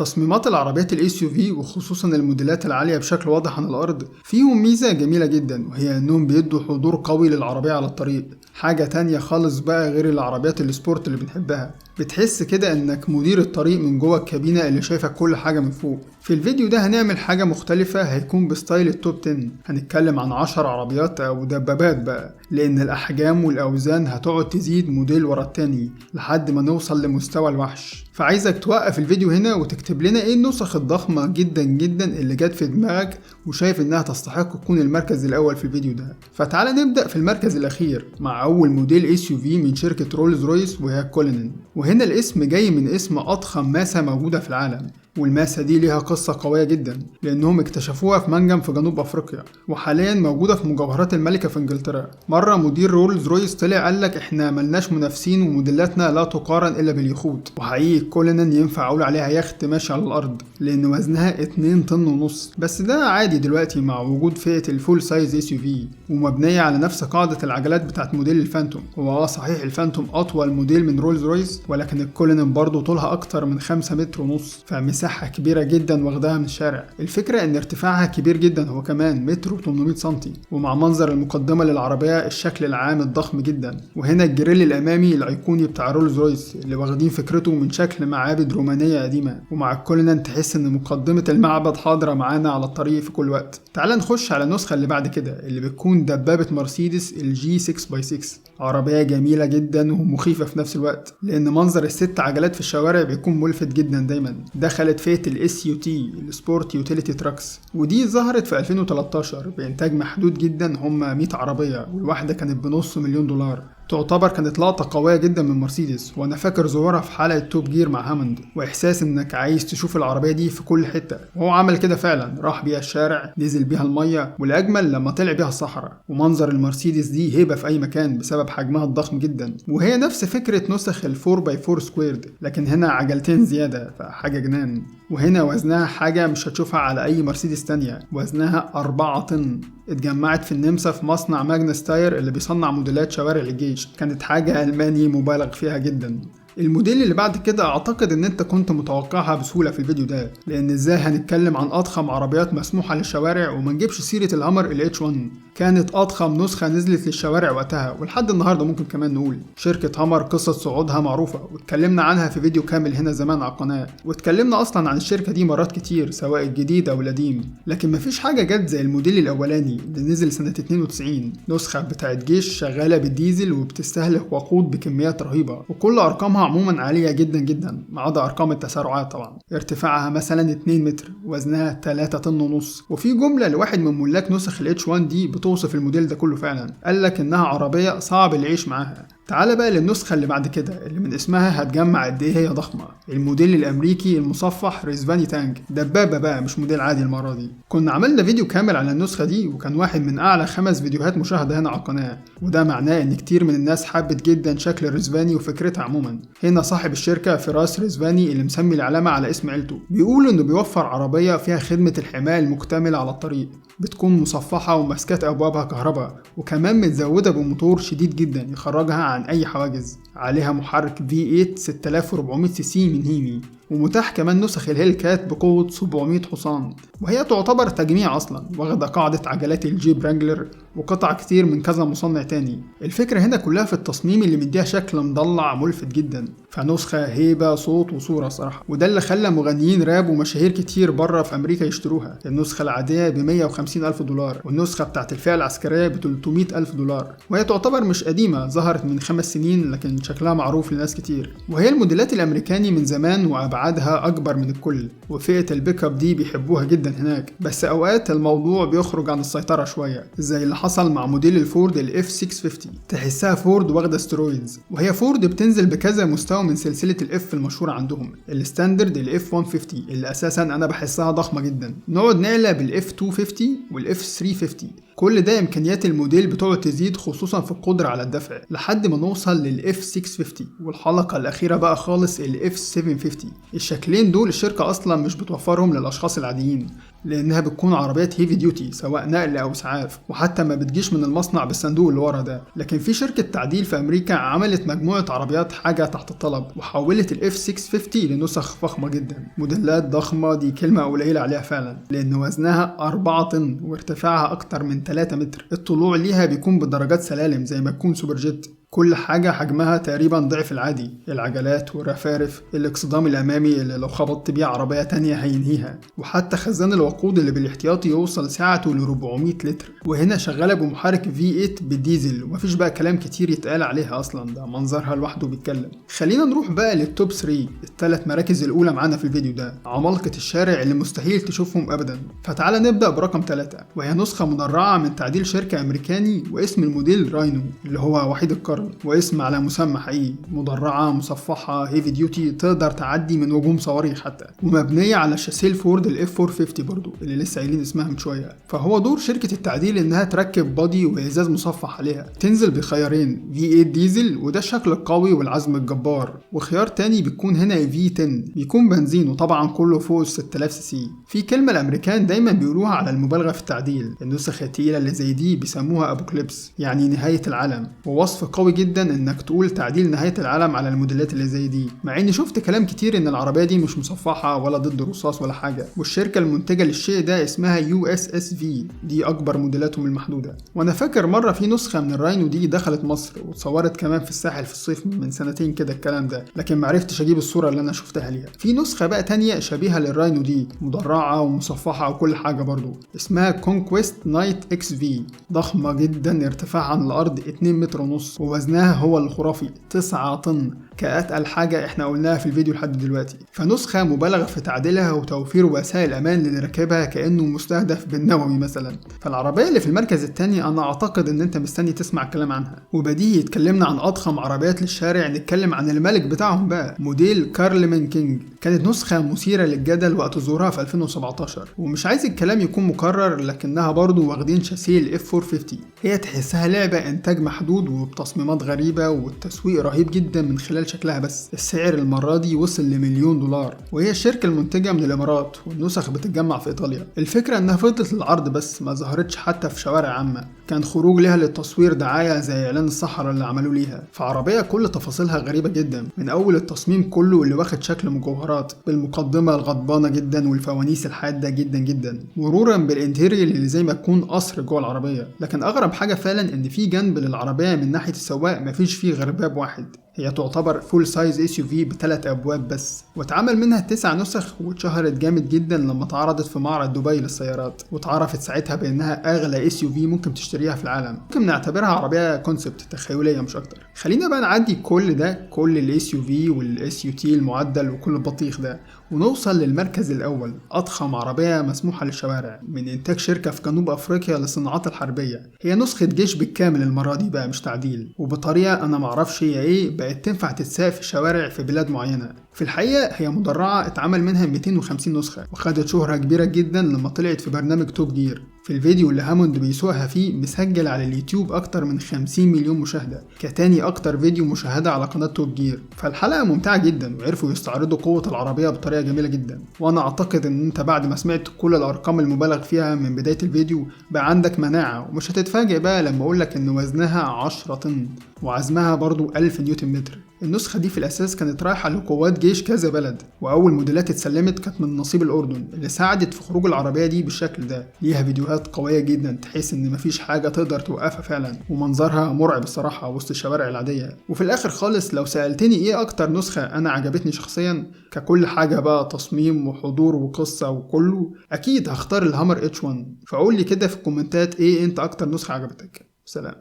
تصميمات العربيات ال SUV وخصوصا الموديلات العالية بشكل واضح عن الأرض فيهم ميزة جميلة جدا، وهي إنهم بيدوا حضور قوي للعربية على الطريق. حاجة تانية خالص بقى غير العربيات السبورت اللي بنحبها، بتحس كده إنك مدير الطريق من جوه الكابينة اللي شايفك كل حاجة من فوق. في الفيديو ده هنعمل حاجة مختلفة، هيكون بستايل التوب 10. هنتكلم عن 10 عربيات أو دبابات بقى، لأن الأحجام والأوزان هتقعد تزيد موديل ورا التاني لحد ما نوصل لمستوى الوحش. فعايزك توقف الفيديو هنا وتكتب لنا ايه النسخ الضخمة جدا جدا اللي جت في دماغك وشايف انها تستحق تكون المركز الاول في الفيديو ده. فتعال نبدأ في المركز الاخير مع اول موديل SUV من شركة رولز رويس، وهي كولينن. وهنا الاسم جاي من اسم اضخم ماسة موجودة في العالم، والماسة دي ليها قصة قوية جدا لأنهم اكتشفوها في منجم في جنوب أفريقيا، وحاليا موجودة في مجوهرات الملكة في إنجلترا. مرة مدير رولز رويس طلع قالك إحنا ملناش منافسين وموديلاتنا لا تقارن إلا باليخوت. وحقيقي كولينن ينفع أقول عليها يخت ماشي على الأرض، لأن وزنها 2 طن ونص، بس ده عادي دلوقتي مع وجود فئة الفول سايز SUV، ومبنية على نفس قاعدة العجلات بتاعت موديل الفانتوم. هو صحيح الفانتوم أطول موديل من رولز رويس، ولكن الكولينن برضه طولها أكتر من 5 متر ونص، مساحة كبيرة جدا واخداها من الشارع. الفكرة ان ارتفاعها كبير جدا، هو كمان متر و800 سنتي، ومع منظر المقدمة للعربية الشكل العام الضخم جدا. وهنا الجريل الامامي الايقوني بتاع رولز رويس اللي واخدين فكرته من شكل معابد رومانية قديمة، ومع الكولينن تحس ان مقدمة المعبد حاضرة معانا على الطريق في كل وقت. تعال نخش على النسخة اللي بعد كده اللي بتكون دبابة مرسيدس الجي 6x6. عربية جميلة جدا ومخيفة في نفس الوقت، لان منظر ال6 عجلات في الشوارع بيكون ملفت جدا دايما. دخلت فئة ال SUT السبورت يوتيليتي تراكس، ودي ظهرت في 2013 بإنتاج محدود جدا، هم 100 عربية والواحدة كانت بنص مليون دولار. تعتبر كانت لقطة قوية جدا من مرسيدس، وانا فاكر ظهورها في حلقة توب جير مع هاموند، واحساس انك عايز تشوف العربية دي في كل حتة. وهو عمل كده فعلا، راح بيها الشارع، نزل بيها المية، والاجمل لما طلع بيها الصحراء. ومنظر المرسيدس دي هيبة في اي مكان بسبب حجمها الضخم جدا. وهي نفس فكرة نسخ ال 4x4 سكويرد، لكن هنا عجلتين زيادة، فحاجة جنان. وهنا وزنها حاجة مش هتشوفها على اي مرسيدس تانية، وزنها 4 طن. اتجمعت في النمسا في مصنع ماجنس تاير اللي بيصنع موديلات شوارع للجيش. كانت حاجة ألماني مبالغ فيها جدا. الموديل اللي بعد كده اعتقد ان انت كنت متوقعها بسهولة في الفيديو ده، لان ازاي هنتكلم عن اضخم عربيات مسموحة للشوارع وما نجيبش سيرة الهامر ال H1. كانت اضخم نسخة نزلت للشوارع وقتها، ولحد النهاردة ممكن كمان نقول. شركة هامر قصة صعودها معروفة، واتكلمنا عنها في فيديو كامل هنا زمان على القناة، واتكلمنا اصلا عن الشركة دي مرات كتير سواء الجديد او القديم. لكن مفيش حاجة جت زي الموديل الاولاني اللي نزل سنة 92، نسخة بتاعت جيش شغالة بالديزل وبتستهلك وقود بكميات رهيبة، وكل ارقامها عموما عالية جدا جدا ما عدا ارقام التسارعات طبعا. ارتفاعها مثلا 2 متر، وزنها 3 طن ونص. وفي جملة لواحد من ملاك نسخ ال H1 دي بتوصف الموديل ده كله فعلا، قالك انها عربية صعب العيش معاها. تعال بقى للنسخة اللي بعد كده اللي من اسمها هتجمع قد ايه هي ضخمة، الموديل الامريكي المصفح ريزفاني تانك. دبابة بقى مش موديل عادي المرة دي. كنا عملنا فيديو كامل على النسخة دي، وكان واحد من اعلى 5 فيديوهات مشاهدة هنا على القناة، وده معناه ان كتير من الناس حبت جدا شكل الريزفاني وفكرتها عموما. هنا صاحب الشركة فراس ريزفاني اللي مسمي العلامة على اسم عيلته، بيقول انه بيوفر عربية فيها خدمة الحماية المكتملة على الطريق، بتكون مصفحة وماسكات ابوابها كهرباء، وكمان متزودة بموتور شديد جدا يخرجها عن اي حواجز. عليها محرك V8 6400 سي سي من هيمي، ومتاح كمان نسخ الهيل كات بقوة 700 حصان، وهي تعتبر تجميع أصلا، واخدة قاعدة عجلات الجيب رانجلر وقطع كتير من كذا مصنع تاني. الفكرة هنا كلها في التصميم اللي مديها شكل مضلع ملفت جدا، فنسخة هيبة صوت وصورة صراحة، وده اللي خلى مغنيين راب ومشاهير كتير بره في أمريكا يشتروها. النسخة العادية ب150 ألف دولار، والنسخة بتاعت الفئة العسكرية ب300 ألف دولار، وهي تعتبر مش قديمة، ظهرت من 5 سنين لكن شكلها معروف لناس كتير. وهي الموديلات الأمريكاني من زمان وأبعادها أكبر من الكل، وفئة البيك اب دي بيحبوها جدا هناك، بس أوقات الموضوع بيخرج عن السيطرة شوية، زي اللي حصل مع موديل الفورد ال F650. تحسها فورد واخدة سترويدز، وهي فورد بتنزل بكذا مستوى من سلسلة الاف المشهورة عندهم، الستاندرد ال F150 اللي أساسا أنا بحسها ضخمة جدا، نقعد نعلى بال F250 وال F350. كل ده امكانيات الموديل بتقعد تزيد، خصوصا في القدرة على الدفع، لحد ما نوصل لل F650، والحلقة الأخيرة بقى خالص ال F750. الشكلين دول الشركة أصلا مش بتوفرهم للأشخاص العاديين، لأنها بتكون عربيات هيفي ديوتي سواء نقل أو إسعاف، وحتى ما بتجيش من المصنع بالصندوق اللي ورا ده. لكن في شركة تعديل في أمريكا عملت مجموعة عربيات حاجة تحت الطلب، وحولت ال F650 لنسخ فخمة جدا. موديلات ضخمة دي كلمة قليلة عليها فعلا، لأن وزنها 4 طن وارتفاعها أكتر من 3 متر. الطلوع ليها بيكون بدرجات سلالم زي ما تكون سوبر جيت. كل حاجة حجمها تقريبا ضعف العادي، العجلات والرفارف، الاكسدام الأمامي اللي لو خبطت بيه عربية تانية هينهيها، وحتى خزان الوقود اللي بالاحتياطي يوصل سعته ل 400 لتر. وهنا شغالة بمحرك V8 بالديزل، ومفيش بقى كلام كتير يتقال عليها أصلا، ده منظرها لوحده بيتكلم. خلينا نروح بقى للتوب 3، الثلاث مراكز الأولى معانا في الفيديو ده، عمالقة الشارع اللي مستحيل تشوفهم أبدا. فتعالى نبدأ برقم 3، وهي نسخة مدرعة من تعديل شركة أمريكاني، واسم الموديل راينو اللي هو وحيد القرن، واسم على مسمى حقيقي. مدرعة مصفحة هيفي ديوتي تقدر تعدي من هجوم صواريخ حتى، ومبنية على شاسيه الفورد ال F450 برضو اللي لسه قايلين اسمها من شوية. فهو دور شركة التعديل انها تركب بادي وازاز مصفح عليها. تنزل بخيارين V8 ديزل وده الشكل القوي والعزم الجبار، وخيار تاني بيكون هنا V10 بيكون بنزين، وطبعا كله فوق 6000 سي سي. في كلمة الامريكان دايما بيقولوها على المبالغة في التعديل، النسخ التقيلة اللي زي دي بيسموها ابوكليبس، يعني نهاية العالم، ووصف قوي جدا انك تقول تعديل نهاية العالم على الموديلات اللي زي دي. مع اني شفت كلام كتير ان العربية دي مش مصفحة ولا ضد الرصاص ولا حاجة، والشركة المنتجة للشيء ده اسمها USSV، دي اكبر موديلاتهم المحدودة. وانا فاكر مرة في نسخة من الراينو دي دخلت مصر واتصورت كمان في الساحل في الصيف من سنتين كده الكلام ده، لكن معرفتش اجيب الصورة اللي انا شفتها ليها. في نسخة بقى تانية شبيهة للراينو دي، مدرعة ومصفحة وكل حاجة برضو، اسمها كونكويست نايت XV، ضخمة جدا، ارتفاع عن الارض 2 متر ونص، ووزنها هو الخرافي 9 طن، كأتقل حاجة احنا قلناها في الفيديو لحد دلوقتي. فنسخة مبالغ في تعديلها وتوفير وسائل امان اللي راكبها كأنه مستهدف بالنووي مثلا. فالعربية اللي في المركز الثاني انا اعتقد ان انت مستني تسمع الكلام عنها، وبديهي اتكلمنا عن اضخم عربيات للشارع نتكلم عن الملك بتاعهم بقى، موديل كارلمان كينج. كانت نسخة مثيرة للجدل وقت ظهورها في 2017، ومش عايز الكلام يكون مكرر لكنها برضو واخدين شاسيه ال F450. هي تحسها لعبة انتاج محدود وبتصميمات غريبة والتسويق رهيب جدا من خلال شكلها بس. السعر المرة دي وصل ل1,000,000 وهي الشركة المنتجة من الامارات، والنسخ بتتجمع في ايطاليا. الفكرة انها فضلت للعرض بس ما ظهرتش حتى في شوارع عامة، كان خروج لها للتصوير دعاية زي اعلان الصحراء اللي عملوه ليها. فعربية كل تفاصيلها غريبة جدا، من اول التصميم كله اللي واخد شكل مجوهرات، بالمقدمة الغضبانة جدا والفوانيس الحادة جدا جدا، مرورا بالانتيريور اللي زي ما تكون قصر جوه العربية. لكن اغرب حاجة فعلا ان في جنب للعربية من ناحية السواق مفيش فيه غير باب واحد، هي تعتبر فول سايز SUV ب3 أبواب بس، واتعمل منها 9 نسخ، واتشهرت جامد جدا لما اتعرضت في معرض دبي للسيارات، واتعرفت ساعتها بأنها أغلى SUV ممكن تشتريها في العالم. ممكن نعتبرها عربية كونسبت تخيلية مش أكتر. خلينا بقى نعدي كل ده، كل ال SUV وال SUT المعدل وكل البطيخ ده، ونوصل للمركز الأول، أضخم عربية مسموحة للشوارع من إنتاج شركة في جنوب أفريقيا للصناعات الحربية. هي نسخة جيش بالكامل المرة دي بقى مش تعديل، وبطريقة أنا معرفش هي إيه، بقت تنفع تتساق في الشوارع في بلاد معينة. في الحقيقة هي مدرعة اتعمل منها 250 نسخة، وخدت شهرة كبيرة جدا لما طلعت في برنامج توب جير. في الفيديو اللي هاموند بيسوقها فيه مسجل على اليوتيوب أكتر من 50 مليون مشاهدة، كتاني أكتر فيديو مشاهدة على قناة توب جير. فالحلقة ممتعة جدا، وعرفوا يستعرضوا قوة العربية بطريقة جميلة جدا. وأنا أعتقد إن أنت بعد ما سمعت كل الأرقام المبالغ فيها من بداية الفيديو بقى عندك مناعة، ومش هتتفاجئ بقى لما أقولك إن وزنها 10 طن وعزمها برضو 1000 نيوتن متر. النسخة دي في الأساس كانت رايحة لقوات جيش كذا بلد، وأول موديلات اتسلمت كانت من نصيب الأردن اللي ساعدت في خروج العربية دي بالشكل ده. ليها فيديوهات قوية جدا تحس إن مفيش حاجة تقدر توقفها فعلا، ومنظرها مرعب الصراحة وسط الشوارع العادية. وفي الآخر خالص لو سألتني إيه أكتر نسخة أنا عجبتني شخصيا ككل حاجة بقى، تصميم وحضور وقصة وكله، أكيد هختار الهامر H1. فقول لي كده في الكومنتات إيه أنت أكتر نسخة عجبتك. سلام.